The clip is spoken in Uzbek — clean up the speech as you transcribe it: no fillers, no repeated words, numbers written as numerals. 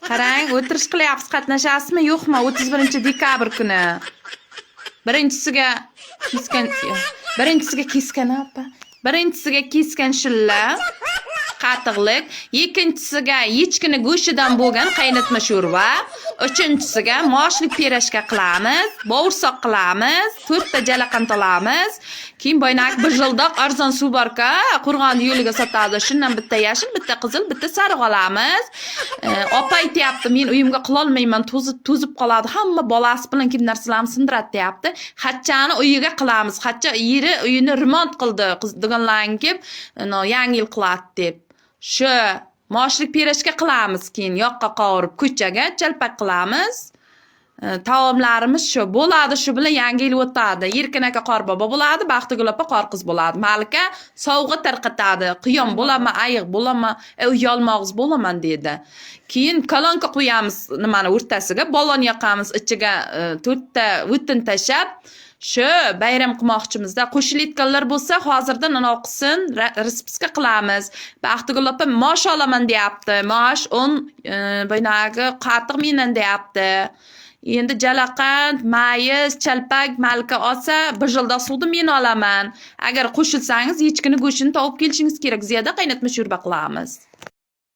Qarang, o'tirish qilyapsiz, qatnashasizmi, yo'qmi? 31-dekabr kuni. Birinchisiga kesgan, birinchisiga keskan apa. Birinchisiga kesgan shilla, qatiqlik, ikkinchisiga echkini go'shtidan bo'lgan qaynatma sho'rva, uchinchisiga moshlik pirashka qilamiz, bo'g'irsoq qilamiz, 4 ta jalaqan olamiz. Keyin boynak bir jildoq arzon suv borka, Qo'rg'on yo'liga sotadi. Shundan bitta yashil, bitta qizil, bitta sariq olamiz. Opa aytayapti, men uyimga qila olmayman, to'zib qoladi. Hamma bolasi bilan kim narsalarni sindiradi deyapti. Xatchani uyiga qilamiz. Xatcha yeri uyini remont qildi, deganlarni kelib, yangi yil qiladi deb. Shu moshlik pirashka qilamiz, keyin yoqqa qovurib ko'chaga chalpak qilamiz. Taomlarimiz shu bo'ladi, shu bilan yangi yil o'tadi. Erkin aka qorbobo bo'ladi, Baxtigul opa qorqiz bo'ladi. Malika sovg'a tarqatadi. Qiyom bo'laman, ayiq bo'laman, uyalmog'iz bo'laman dedi. Keyin kolonka qo'yamiz nimani o'rtasiga, balon yoqamiz, ichiga 4 ta o'tin tashab, shu bayram qilmoqchimizda. Qo'shilitganlar bo'lsa, hozirdan inoqsin, respiska qilamiz. Baxtigul opa mosh olaman deyapti. Mosh 10 boynagi qatiq menan deyapti. Endi jalaqand, mayiz, chalpak Malika olsa, bir jildoq suvni men olaman. Agar qo'shilsangiz, echkini go'shtini topib kelishingiz kerak. Ziyoda qaynatma sho'rva qilamiz.